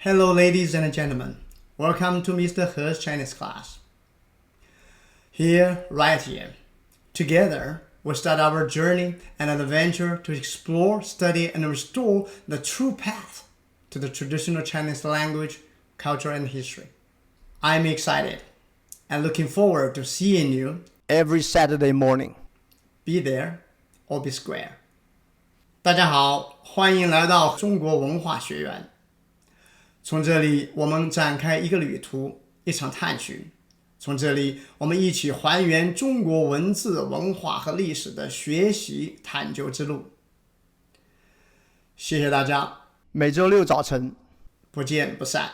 Hello, ladies and gentlemen. Welcome to Mr. He's Chinese class. Here, right here. Together, we start our journey and an adventure to explore, study, and restore the true path to the traditional Chinese language, culture, and history. I'm excited and looking forward to seeing you every Saturday morning. Be there or be square. 大家好，欢迎来到中国文化学院。从这里，我们展开一个旅途，一场探寻。从这里，我们一起还原中国文字、文化和历史的学习探究之路。谢谢大家，每周六早晨不见不散。